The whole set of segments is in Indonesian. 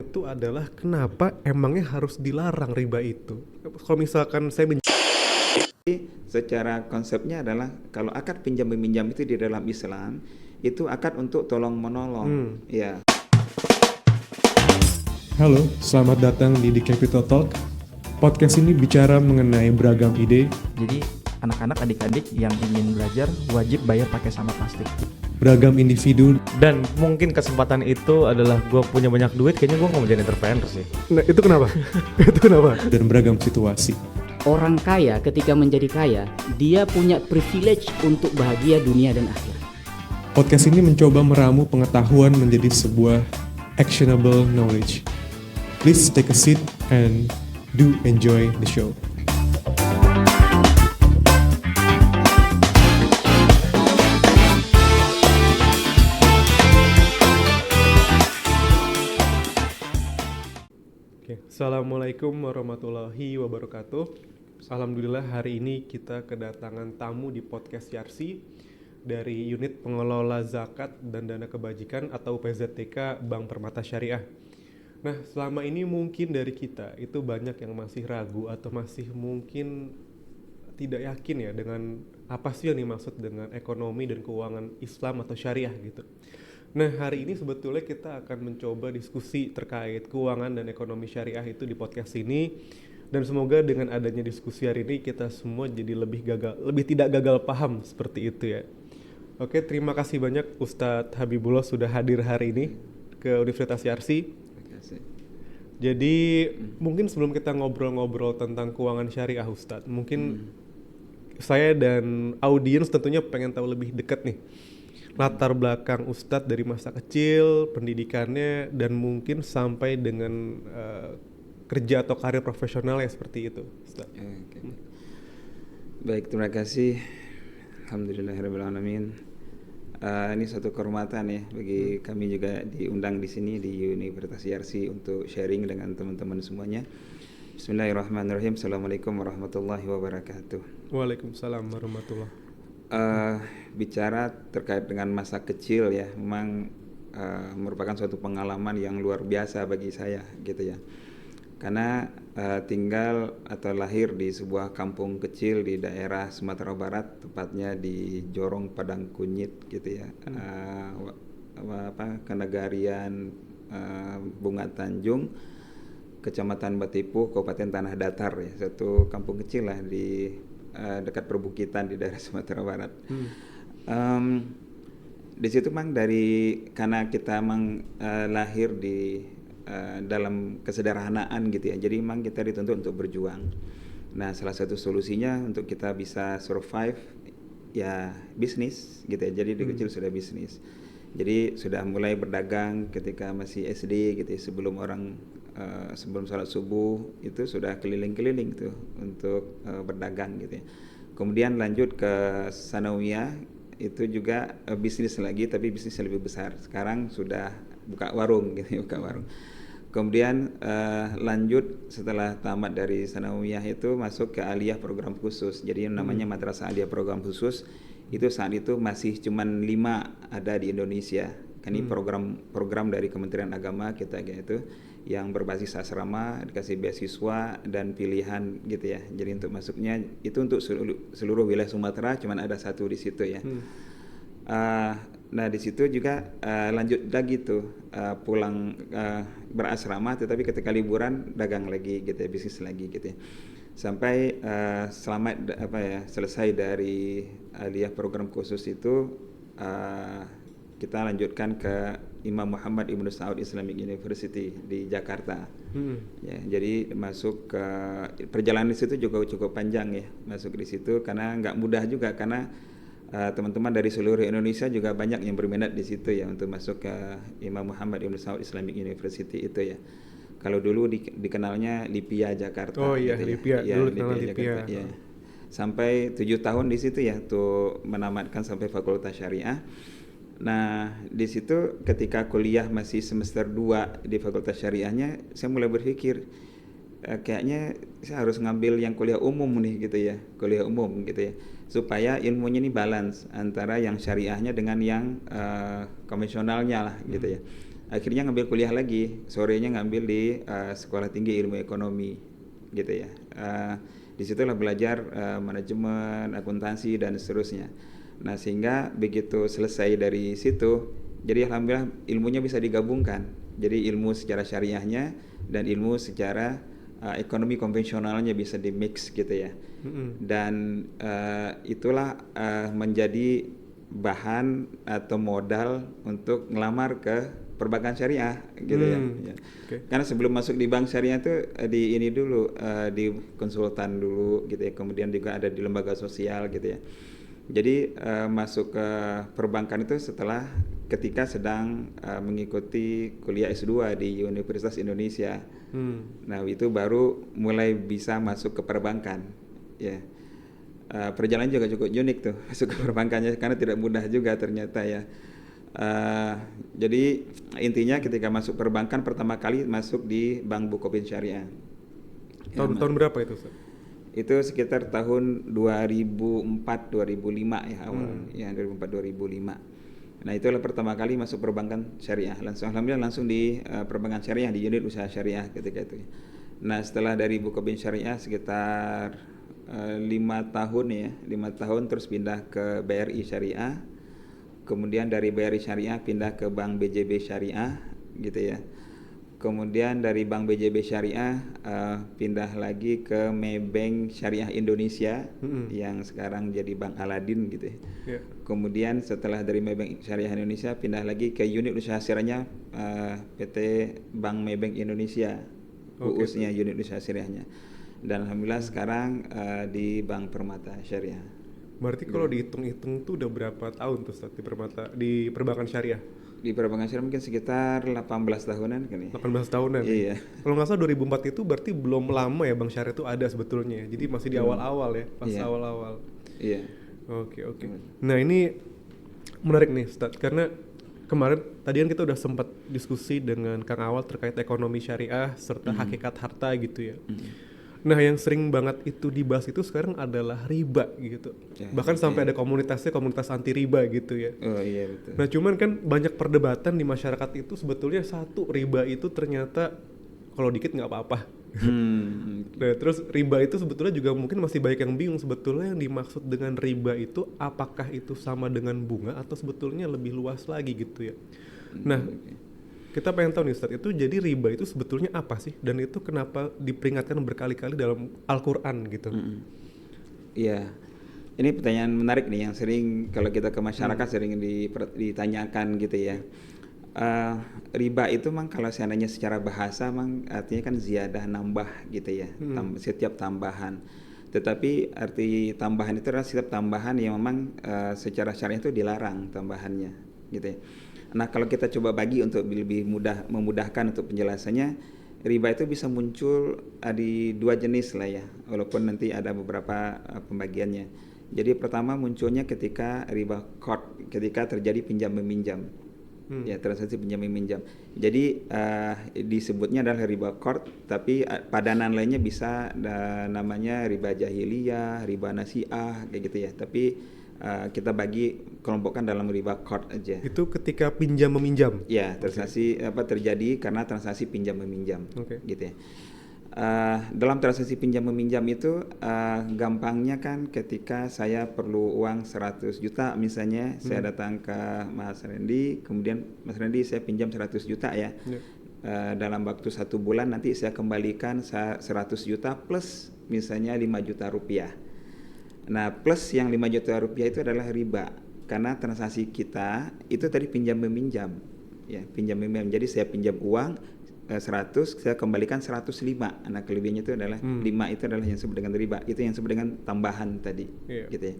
Itu adalah kenapa emangnya harus dilarang riba itu? Kalau misalkan saya Secara konsepnya adalah kalau akad pinjam meminjam itu di dalam Islam itu akad untuk tolong menolong. Ya. Halo, selamat datang di The Capital Talk. Podcast ini bicara mengenai beragam ide. Jadi anak-anak, adik-adik yang ingin belajar wajib bayar pakai sampah plastik. Beragam individu. Dan mungkin kesempatan itu adalah gue punya banyak duit, kayaknya gue gak mau jadi entrepreneur sih. Nah, itu kenapa? Itu kenapa? Dan beragam situasi. Orang kaya ketika menjadi kaya, dia punya privilege untuk bahagia dunia dan akhirat. Podcast ini mencoba meramu pengetahuan menjadi sebuah actionable knowledge. Please take a seat and do enjoy the show. Assalamualaikum warahmatullahi wabarakatuh. Alhamdulillah hari ini kita kedatangan tamu di podcast Yarsi dari Unit Pengelola Zakat dan Dana Kebajikan atau PZTK Bank Permata Syariah. Nah, selama ini mungkin dari kita itu banyak yang masih ragu atau masih mungkin tidak yakin ya dengan apa sih yang dimaksud dengan ekonomi dan keuangan Islam atau syariah gitu. Nah, hari ini sebetulnya kita akan mencoba diskusi terkait keuangan dan ekonomi syariah itu di podcast ini. Dan semoga dengan adanya diskusi hari ini kita semua jadi lebih tidak gagal paham seperti itu ya. Oke, terima kasih banyak Ustadz Habibullah sudah hadir hari ini ke Universitas Yarsi. Terima kasih. Jadi mungkin sebelum kita ngobrol-ngobrol tentang keuangan syariah Ustadz, mungkin saya dan audiens tentunya pengen tahu lebih dekat nih latar belakang Ustadz dari masa kecil, pendidikannya, dan mungkin sampai dengan kerja atau karir profesional ya seperti itu, Ustadz. Okay. Baik, terima kasih. Alhamdulillahirrahmanirrahim. Ini suatu kehormatan ya bagi kami juga diundang di sini di Universitas Yarsi untuk sharing dengan teman-teman semuanya. Bismillahirrahmanirrahim. Assalamualaikum warahmatullahi wabarakatuh. Waalaikumsalam warahmatullahi. Bicara terkait dengan masa kecil ya, memang merupakan suatu pengalaman yang luar biasa bagi saya gitu ya. Karena tinggal atau lahir di sebuah kampung kecil di daerah Sumatera Barat, tepatnya di Jorong Padang Kunyit gitu ya. Kenegarian Bunga Tanjung, Kecamatan Batipuh, Kabupaten Tanah Datar ya, satu kampung kecil lah di dekat perbukitan di daerah Sumatera Barat. Di situ mang karena kita mang lahir di dalam kesederhanaan gitu ya. Jadi memang kita dituntut untuk berjuang. Nah, salah satu solusinya untuk kita bisa survive ya bisnis gitu ya. Jadi dari kecil sudah bisnis. Jadi sudah mulai berdagang ketika masih SD gitu ya, sebelum sholat subuh itu sudah keliling-keliling tuh untuk berdagang gitu ya. Kemudian lanjut ke sanawiyah, itu juga bisnis lagi tapi bisnisnya lebih besar. Sekarang sudah buka warung gitu ya, buka warung. Kemudian lanjut setelah tamat dari sanawiyah itu masuk ke aliyah program khusus. Jadi namanya madrasah aliyah program khusus. Itu saat itu masih cuman 5 ada di Indonesia. Kan ini program dari Kementerian Agama kita gitu yang berbasis asrama, dikasih beasiswa dan pilihan gitu ya. Jadi untuk masuknya itu untuk seluruh wilayah Sumatera, cuman ada satu di situ ya. Nah di situ juga lanjut lagi tuh pulang berasrama, tetapi ketika liburan dagang lagi gitu ya, bisnis lagi gitu ya. Sampai selesai dari aliyah program khusus itu kita lanjutkan ke Imam Muhammad Ibn Saud Islamic University di Jakarta. Ya, jadi masuk ke perjalanan di situ juga cukup panjang ya, masuk di situ karena nggak mudah juga karena teman-teman dari seluruh Indonesia juga banyak yang berminat di situ ya untuk masuk ke Imam Muhammad Ibn Saud Islamic University itu ya. Kalau dulu dikenalnya Lipia Jakarta. Oh iya, gitu Lipia. Ya, Dulu Lipia Lipia. Jakarta, ya. Sampai 7 tahun di situ ya, tuh menamatkan sampai Fakultas Syariah. Nah, di situ ketika kuliah masih semester 2 di Fakultas Syariahnya, saya mulai berpikir kayaknya saya harus ngambil yang kuliah umum nih gitu ya, kuliah umum gitu ya, supaya ilmunya ini balance antara yang syariahnya dengan yang konvensionalnya lah gitu ya. akhirnya ngambil kuliah lagi, sorenya ngambil di Sekolah Tinggi Ilmu Ekonomi gitu ya. Disitulah belajar manajemen, akuntansi dan seterusnya. Nah sehingga begitu selesai dari situ, jadi alhamdulillah ilmunya bisa digabungkan. Jadi ilmu secara syariahnya dan ilmu secara ekonomi konvensionalnya bisa dimix gitu ya. Dan itulah menjadi bahan atau modal untuk ngelamar ke perbankan syariah gitu ya. Okay. Karena sebelum masuk di bank syariah itu di ini dulu di konsultan dulu gitu ya. Kemudian juga ada di lembaga sosial gitu ya. Jadi masuk ke perbankan itu setelah ketika sedang mengikuti kuliah S2 di Universitas Indonesia. Nah itu baru mulai bisa masuk ke perbankan ya. Perjalanan juga cukup unik tuh masuk ke perbankannya karena tidak mudah juga ternyata ya. Jadi intinya ketika masuk perbankan pertama kali masuk di Bank Bukopin Syariah. Tahun berapa itu, Ustaz? Itu sekitar tahun 2004-2005 ya awal ya 2004-2005. Nah itulah pertama kali masuk perbankan syariah. Alhamdulillah langsung di perbankan syariah di unit usaha syariah ketika itu. Nah setelah dari Bukopin Syariah sekitar 5 tahun ya, 5 tahun terus pindah ke BRI Syariah. Kemudian dari BRI Syariah pindah ke Bank BJB Syariah gitu ya. Kemudian dari Bank BJB Syariah pindah lagi ke Maybank Syariah Indonesia yang sekarang jadi Bank Aladin gitu ya. Kemudian setelah dari Maybank Syariah Indonesia pindah lagi ke unit usaha syariahnya PT Bank Maybank Indonesia, UUS-nya unit usaha syariahnya. Dan alhamdulillah sekarang di Bank Permata Syariah. Berarti kalau dihitung-hitung tuh udah berapa tahun tuh Ustaz di perbankan syariah? Di perbankan syariah mungkin sekitar 18 tahunan kan ya. 18 tahunan. Iya. Kalau nggak salah 2004 itu berarti belum lama ya Bank Syariah itu ada sebetulnya. Jadi masih di awal-awal ya, pas awal-awal. Iya. Oke. Nah, ini menarik nih Ustaz karena kemarin tadi kan kita udah sempat diskusi dengan Kang Awal terkait ekonomi syariah serta hakikat harta gitu ya. Nah yang sering banget itu dibahas itu sekarang adalah riba gitu. Bahkan sampai ada komunitasnya, komunitas anti riba gitu ya. Oh iya betul. Nah cuman kan banyak perdebatan di masyarakat itu sebetulnya satu, riba itu ternyata kalau dikit nggak apa-apa. Nah terus riba itu sebetulnya juga mungkin masih banyak yang bingung sebetulnya yang dimaksud dengan riba itu apakah itu sama dengan bunga atau sebetulnya lebih luas lagi gitu ya. Nah kita pengen tahu nih Ustadz, itu jadi riba itu sebetulnya apa sih? Dan itu kenapa diperingatkan berkali-kali dalam Al-Quran gitu? Iya, ini pertanyaan menarik nih yang sering kalau kita ke masyarakat sering ditanyakan gitu ya. Riba itu memang kalau seandainya secara bahasa memang artinya kan ziyadah, nambah gitu ya, setiap tambahan. Tetapi arti tambahan itu adalah setiap tambahan yang memang secara syariah itu dilarang tambahannya gitu ya. Nah kalau kita coba bagi untuk lebih mudah memudahkan untuk penjelasannya, riba itu bisa muncul di dua jenis lah ya, walaupun nanti ada beberapa pembagiannya. Jadi pertama munculnya ketika riba qard, ketika terjadi pinjam meminjam, ya transaksi pinjam meminjam. Jadi disebutnya adalah riba qard, tapi padanan lainnya bisa namanya riba jahiliyah, riba nasi'ah kayak gitu ya. Tapi kita kelompokkan dalam riba qard aja. Itu ketika pinjam meminjam. Ya, transaksi terjadi karena transaksi pinjam meminjam. Gitu ya. Dalam transaksi pinjam meminjam itu gampangnya kan ketika saya perlu uang 100 juta misalnya, saya datang ke Mas Randy, kemudian Mas Randy saya pinjam 100 juta ya. Dalam waktu 1 bulan nanti saya kembalikan 100 juta plus misalnya 5 juta rupiah. Nah plus yang 5 juta rupiah itu adalah riba karena transaksi kita itu tadi pinjam meminjam ya, pinjam meminjam. Jadi saya pinjam uang 100, saya kembalikan 105. Nah kelebihannya itu adalah 5 itu adalah yang disebut dengan riba, itu yang disebut dengan tambahan tadi gitu ya.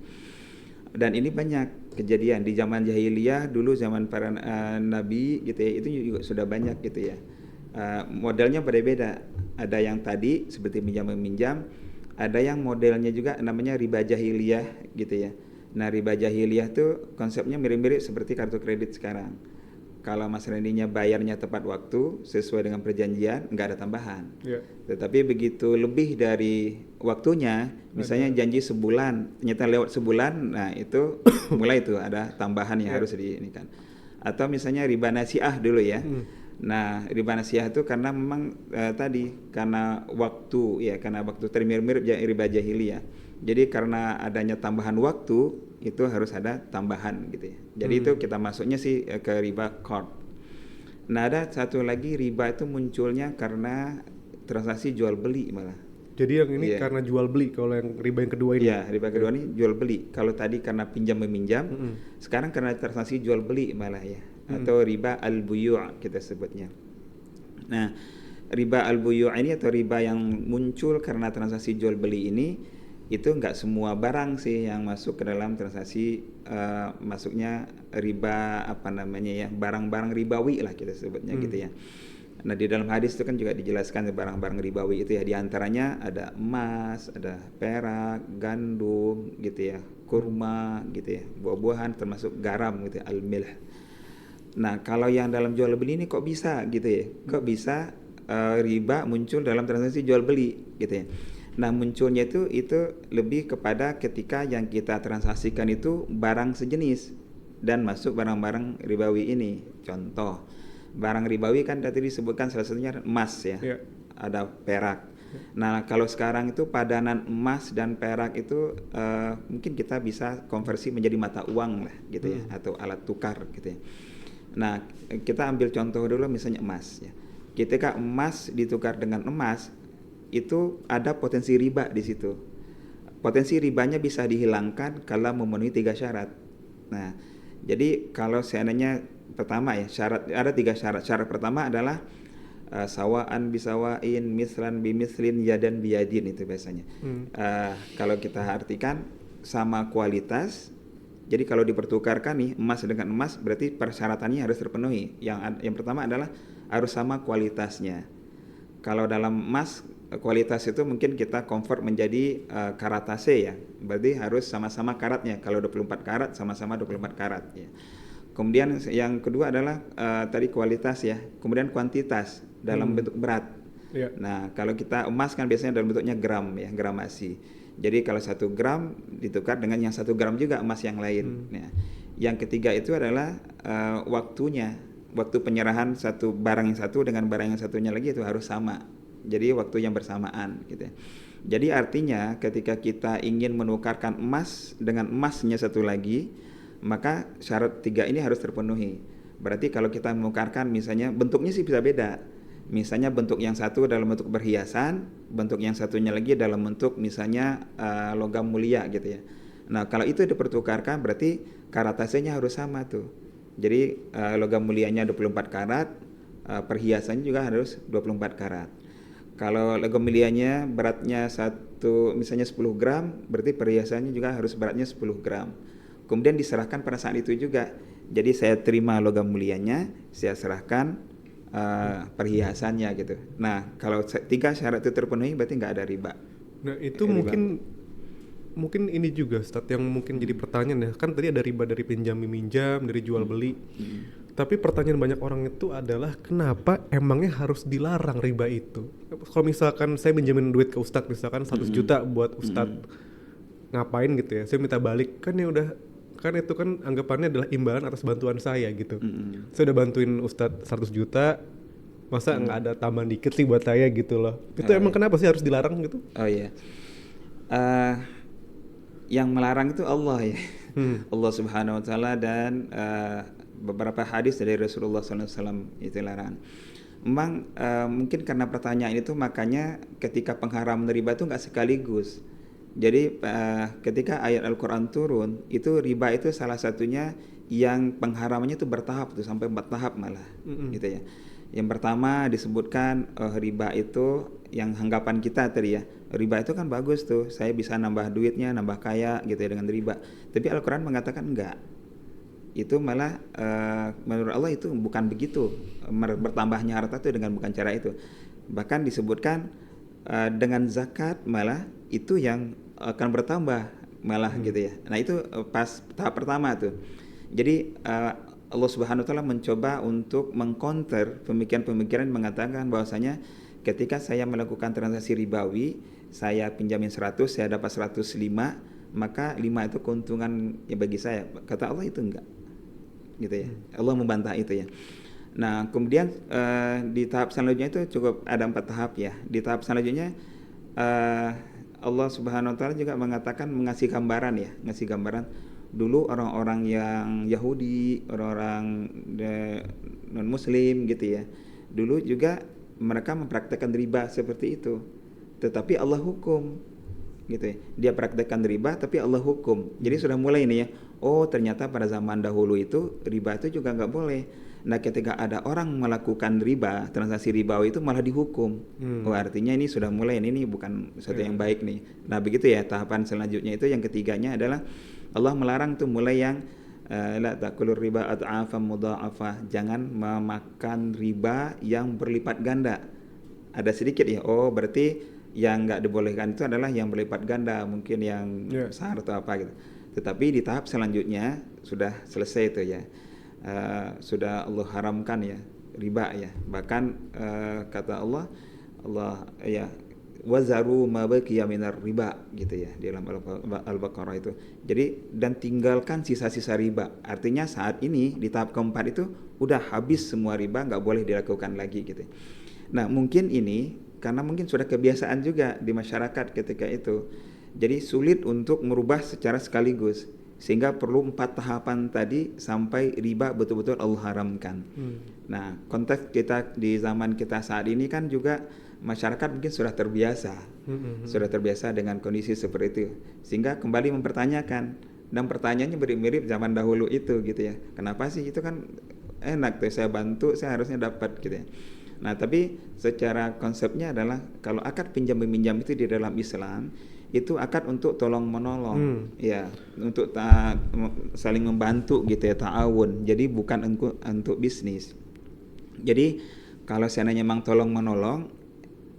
Dan ini banyak kejadian di zaman jahiliyah dulu, zaman para nabi gitu ya, itu juga sudah banyak gitu ya. Modelnya berbeda, ada yang tadi seperti pinjam meminjam, ada yang modelnya juga namanya riba jahiliyah gitu ya. Nah riba jahiliyah tuh konsepnya mirip-mirip seperti kartu kredit sekarang. Kalau Mas Randy-nya bayarnya tepat waktu sesuai dengan perjanjian, nggak ada tambahan. Tetapi begitu lebih dari waktunya, misalnya janji sebulan, ternyata lewat sebulan, nah itu mulai itu ada tambahan yang harus diinikan. Atau misalnya riba nasi'ah dulu ya. Nah, riba nasiah itu karena memang karena waktu ya, karena waktu mirip-mirip riba jahiliyah. Jadi karena adanya tambahan waktu itu harus ada tambahan gitu ya. Jadi itu kita masuknya sih ke riba qard. Nah, ada satu lagi riba itu munculnya karena transaksi jual beli malah. Jadi yang ini karena jual beli, kalau yang riba yang kedua ini. Iya, riba kedua ini jual beli. Kalau tadi karena pinjam meminjam, sekarang karena transaksi jual beli malah ya. Atau riba al-buyu' kita sebutnya. Nah, riba al-buyu' ini atau riba yang muncul karena transaksi jual beli ini itu enggak semua barang sih yang masuk ke dalam transaksi masuknya riba barang-barang ribawi lah kita sebutnya gitu ya. Nah, di dalam hadis itu kan juga dijelaskan barang-barang ribawi itu ya, di antaranya ada emas, ada perak, gandum gitu ya, kurma gitu ya, buah-buahan termasuk garam gitu ya, al-milh. Nah, kalau yang dalam jual beli ini kok bisa gitu ya? Kok bisa riba muncul dalam transaksi jual beli gitu ya? Nah, munculnya itu lebih kepada ketika yang kita transaksikan itu barang sejenis dan masuk barang-barang ribawi ini. Contoh, barang ribawi kan tadi disebutkan salah satunya emas ya. Ada perak. Nah, kalau sekarang itu padanan emas dan perak itu mungkin kita bisa konversi menjadi mata uang lah gitu ya, atau alat tukar gitu ya. Nah, kita ambil contoh dulu misalnya emas ya. Ketika emas ditukar dengan emas, itu ada potensi riba di situ. Potensi ribanya bisa dihilangkan kalau memenuhi 3 syarat. Nah, jadi kalau seandainya pertama ya, ada 3 syarat. Syarat pertama adalah sawaan bisawain, mislan bimislin, yadan biyadin itu biasanya. Kalau kita artikan sama kualitas. Jadi kalau dipertukarkan nih emas dengan emas, berarti persyaratannya harus terpenuhi. Yang pertama adalah harus sama kualitasnya. Kalau dalam emas kualitas itu mungkin kita convert menjadi karatase ya. Berarti harus sama-sama karatnya. Kalau 24 karat sama-sama 24 karat ya. Kemudian yang kedua adalah tadi kualitas ya. Kemudian kuantitas dalam bentuk berat. Nah, kalau kita emas kan biasanya dalam bentuknya gram ya, gramasi. Jadi kalau 1 gram ditukar dengan yang 1 gram juga emas yang lain. Nah, yang ketiga itu adalah waktunya. Waktu penyerahan satu barang yang satu dengan barang yang satunya lagi itu harus sama. Jadi waktu yang bersamaan gitu ya. Jadi artinya ketika kita ingin menukarkan emas dengan emasnya satu lagi, maka syarat 3 ini harus terpenuhi. Berarti kalau kita menukarkan misalnya bentuknya sih bisa beda. Misalnya bentuk yang satu dalam bentuk perhiasan, bentuk yang satunya lagi dalam bentuk misalnya logam mulia gitu ya. Nah, kalau itu dipertukarkan berarti karatasenya harus sama tuh. Jadi logam mulianya 24 karat, perhiasannya juga harus 24 karat. Kalau logam mulianya beratnya misalnya 10 gram, berarti perhiasannya juga harus beratnya 10 gram. Kemudian diserahkan pada saat itu juga. Jadi saya terima logam mulianya, saya serahkan perhiasannya gitu. Nah, kalau 3 syarat itu terpenuhi berarti nggak ada riba. Nah, itu mungkin ini juga Ustaz yang mungkin jadi pertanyaan ya. Kan tadi ada riba dari pinjam meminjam, dari jual beli. Tapi pertanyaan banyak orang itu adalah kenapa emangnya harus dilarang riba itu? Kalau misalkan saya pinjamin duit ke Ustadz misalkan 100 juta buat Ustadz ngapain gitu ya, saya minta balik, kan ya udah, kan itu kan anggapannya adalah imbalan atas bantuan saya gitu. Saya udah bantuin Ustadz 100 juta, masa nggak ada tambahan dikit sih buat saya gitu loh. Itu emang kenapa sih harus dilarang gitu? Oh iya, yang melarang itu Allah ya. Allah Subhanahu Wa Taala dan beberapa hadis dari Rasulullah SAW itu larangan. Memang mungkin karena pertanyaan itu makanya ketika pengharaman riba itu nggak sekaligus. Jadi ketika ayat Al-Quran turun itu riba itu salah satunya yang pengharamannya itu bertahap tuh, sampai 4 tahap malah gitu ya. Yang pertama disebutkan riba itu yang anggapan kita tadi ya, riba itu kan bagus tuh, saya bisa nambah duitnya, nambah kaya gitu ya dengan riba. Tapi Al-Quran mengatakan enggak. Itu malah menurut Allah itu bukan begitu, bertambahnya harta itu dengan bukan cara itu. Bahkan disebutkan dengan zakat malah itu yang akan bertambah malah gitu ya. Nah itu pas tahap pertama tuh. Jadi Allah Subhanahu Wa Taala mencoba untuk mengcounter pemikiran-pemikiran yang mengatakan bahwasanya ketika saya melakukan transaksi ribawi, saya pinjamin 100, saya dapat 105, maka 5 itu keuntungan ya bagi saya. Kata Allah itu enggak. Gitu ya. Allah membantah itu ya. Nah, kemudian di tahap selanjutnya itu cukup ada 4 tahap ya. Di tahap selanjutnya Allah Subhanahu wa taala juga mengatakan, ngasih gambaran dulu orang-orang yang Yahudi, orang-orang non muslim gitu ya. Dulu juga mereka mempraktekkan riba seperti itu. Tetapi Allah hukum gitu ya. Dia praktekkan riba tapi Allah hukum. Jadi sudah mulai nih ya. Oh, ternyata pada zaman dahulu itu riba itu juga nggak boleh. Nah, ketika ada orang melakukan riba, transaksi ribawi itu malah dihukum. Oh, artinya ini sudah mulai, ini bukan sesuatu yang baik nih. Nah, begitu ya. Tahapan selanjutnya itu yang ketiganya adalah Allah melarang tuh mulai yang la ta'kulur riba ad'afan mudha'afah. Jangan memakan riba yang berlipat ganda. Ada sedikit ya. Oh, berarti yang nggak dibolehkan itu adalah yang berlipat ganda, mungkin yang besar atau apa gitu. Tetapi di tahap selanjutnya sudah selesai itu ya. Sudah Allah haramkan ya riba ya. Bahkan kata Allah ya wazaru ma baqiya minar riba gitu ya di dalam Al-Baqarah itu. Jadi dan tinggalkan sisa-sisa riba. Artinya saat ini di tahap keempat itu udah habis semua riba, nggak boleh dilakukan lagi gitu. Nah, mungkin ini karena mungkin sudah kebiasaan juga di masyarakat ketika itu. Jadi sulit untuk merubah secara sekaligus. Sehingga perlu 4 tahapan tadi sampai riba betul-betul Allah haramkan. Nah, konteks kita di zaman kita saat ini kan juga masyarakat mungkin sudah terbiasa. Sudah terbiasa dengan kondisi seperti itu. Sehingga kembali mempertanyakan. Dan pertanyaannya mirip-mirip zaman dahulu itu gitu ya. Kenapa sih itu kan enak tuh, saya bantu, saya harusnya dapat gitu ya. Nah, tapi secara konsepnya adalah kalau akad pinjam meminjam itu di dalam Islam itu akad untuk tolong menolong ya, untuk saling membantu gitu ya, ta'awun. Jadi bukan untuk bisnis. Jadi kalau seandainya memang tolong menolong,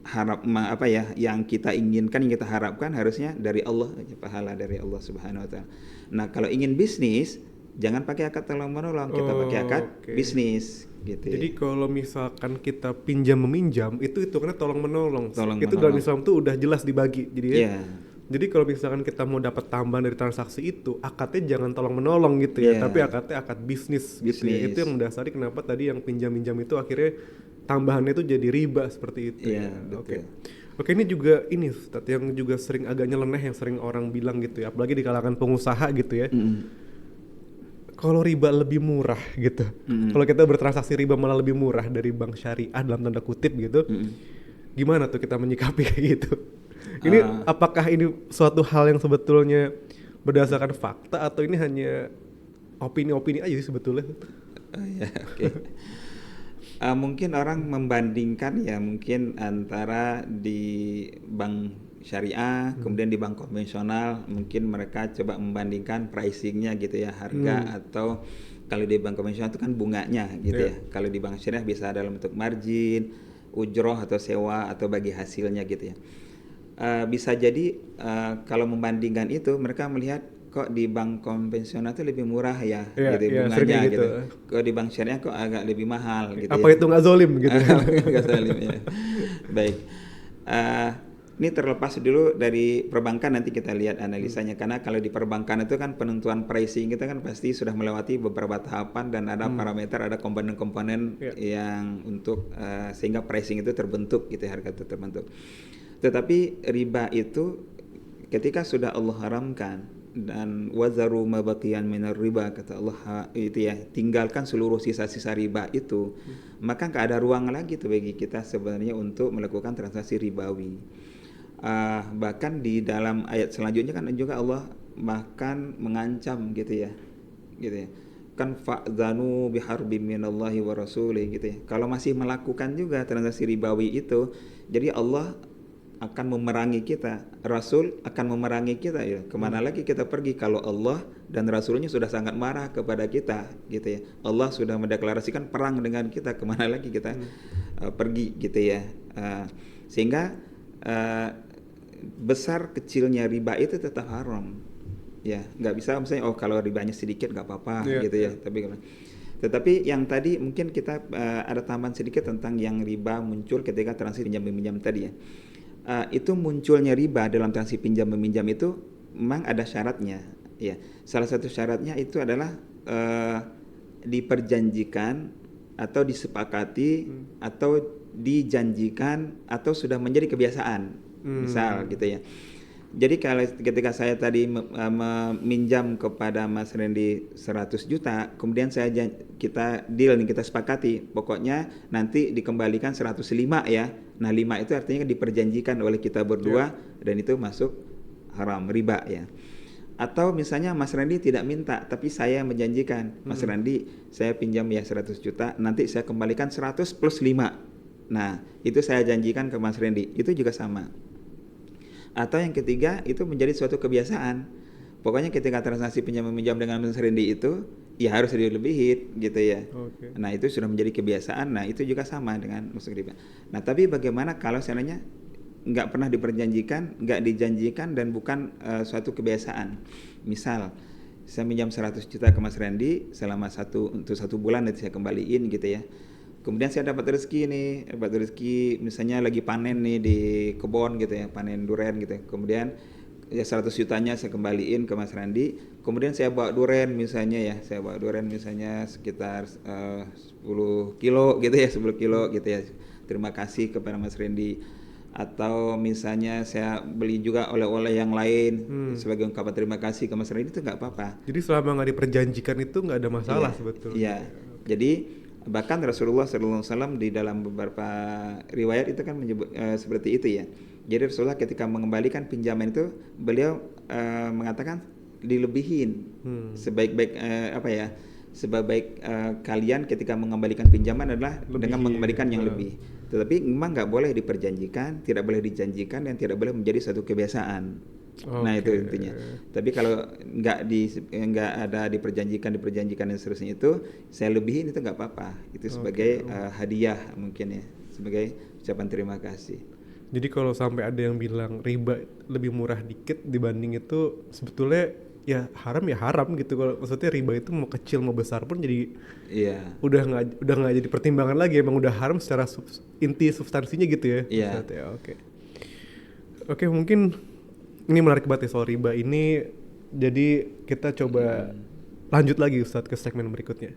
apa ya yang kita inginkan, yang kita harapkan harusnya dari Allah, pahala dari Allah Subhanahu wa taala. Nah, kalau ingin bisnis jangan pakai akad tolong menolong, kita pakai akad bisnis gitu. Jadi kalau misalkan kita pinjam meminjam itu hitungannya tolong menolong. Itu dalam Islam tuh udah jelas dibagi. Jadi jadi kalau misalkan kita mau dapat tambahan dari transaksi itu, akadnya jangan tolong menolong gitu ya, tapi akadnya akad bisnis gitu ya. Itu yang mendasari kenapa tadi yang pinjam-minjam itu akhirnya tambahannya itu jadi riba seperti itu. Oke, ini juga Ustaz, yang juga sering agak nyeleneh, yang sering orang bilang gitu ya, apalagi di kalangan pengusaha gitu ya. Kalau riba lebih murah gitu. Kalau kita bertransaksi riba malah lebih murah dari bank syariah dalam tanda kutip gitu. Gimana tuh kita menyikapi kayak gitu? Ini apakah ini suatu hal yang sebetulnya berdasarkan fakta atau ini hanya opini-opini aja sih sebetulnya? Mungkin orang membandingkan ya, mungkin antara di bank syariah kemudian di bank konvensional, mungkin mereka coba membandingkan pricingnya gitu ya, harga atau kalau di bank konvensional itu kan bunganya gitu ya. Kalau di bank syariah bisa dalam bentuk margin, ujroh atau sewa atau bagi hasilnya gitu ya. Bisa jadi kalau membandingkan itu mereka melihat kok di bank konvensional itu lebih murah ya, gitu bunganya gitu. Kok di bank syariah kok agak lebih mahal gitu. Apa itu nggak zolim gitu? Nggak zolim ya. Baik. Ini terlepas dulu dari perbankan, nanti kita lihat analisanya. Karena kalau di perbankan itu kan penentuan pricing kita kan pasti sudah melewati beberapa tahapan dan ada parameter, ada komponen-komponen yang untuk sehingga pricing itu terbentuk gitu, harga itu terbentuk. Tetapi riba itu ketika sudah Allah haramkan dan wazaru ma baqiyan minar riba, kata Allah itu ya, tinggalkan seluruh sisa-sisa riba itu, maka enggak ada ruang lagi tuh bagi kita sebenarnya untuk melakukan transaksi ribawi. Bahkan di dalam ayat selanjutnya kan juga Allah bahkan mengancam gitu ya kan, fa'dzanu biharbim minallahi wa rasulih gitu ya. Kalau masih melakukan juga transaksi ribawi itu, jadi Allah akan memerangi kita, Rasul akan memerangi kita ya. Kemana lagi kita pergi kalau Allah dan Rasulnya sudah sangat marah kepada kita gitu ya. Allah sudah mendeklarasikan perang dengan kita, kemana lagi kita pergi gitu ya. Sehingga besar kecilnya riba itu tetap haram ya. Nggak bisa misalnya kalau ribanya sedikit nggak apa-apa gitu ya. Tetapi yang tadi mungkin kita ada tambahan sedikit tentang yang riba muncul ketika transaksi pinjam meminjam tadi ya. Itu munculnya riba dalam transaksi pinjam meminjam itu memang ada syaratnya ya. Salah satu syaratnya itu adalah diperjanjikan atau disepakati atau dijanjikan atau sudah menjadi kebiasaan. Misal gitu ya. Jadi kalau ketika saya tadi meminjam kepada Mas Randy 100 juta, kemudian kita deal nih, kita sepakati, pokoknya nanti dikembalikan 105 ya. Nah 5 itu artinya diperjanjikan oleh kita berdua dan itu masuk haram, riba ya. Atau misalnya Mas Randy tidak minta, tapi saya menjanjikan, Mas Randy saya pinjam ya 100 juta, nanti saya kembalikan 100 plus 5. Nah itu saya janjikan ke Mas Randy, itu juga sama. Atau yang ketiga itu menjadi suatu kebiasaan. Pokoknya ketika transaksi pinjam-meminjam dengan Mas Randy itu ya harus dilebihin gitu ya. Nah itu sudah menjadi kebiasaan. Nah itu juga sama dengan masuk riba. Nah tapi bagaimana kalau seandainya nggak pernah diperjanjikan, nggak dijanjikan dan bukan suatu kebiasaan. Misal saya minjam 100 juta ke Mas Randy selama untuk satu bulan nanti saya kembaliin gitu ya. Kemudian saya dapat rezeki misalnya lagi panen nih di kebun gitu ya, panen durian gitu ya. Kemudian ya 100 jutanya saya kembaliin ke Mas Randy. Kemudian saya bawa durian misalnya sekitar 10 kilo gitu ya, 10 kilo gitu ya. Terima kasih kepada Mas Randy. Atau misalnya saya beli juga oleh-oleh yang lain sebagai ungkapan terima kasih ke Mas Randy, itu nggak apa-apa. Jadi selama nggak diperjanjikan itu nggak ada masalah sebetulnya. Iya. Jadi bahkan Rasulullah SAW di dalam beberapa riwayat itu kan menyebut seperti itu ya. Jadi Rasulullah ketika mengembalikan pinjaman itu beliau mengatakan dilebihin sebaik-baik sebaik kalian ketika mengembalikan pinjaman adalah dengan mengembalikan yang lebih. Tetapi memang nggak boleh diperjanjikan, tidak boleh dijanjikan dan tidak boleh menjadi satu kebiasaan. Nah itu intinya. Tapi kalau nggak ada diperjanjikan dan seterusnya itu saya lebihin itu nggak apa-apa. Itu sebagai hadiah mungkin ya, sebagai ucapan terima kasih. Jadi kalau sampai ada yang bilang riba lebih murah dikit dibanding itu, sebetulnya ya haram gitu. Kalau maksudnya riba itu mau kecil mau besar pun jadi udah nggak jadi pertimbangan lagi, emang udah haram secara inti substansinya gitu ya. Oke, mungkin ini menarik banget ya soal riba ini. Jadi kita coba lanjut lagi Ustadz ke segmen berikutnya.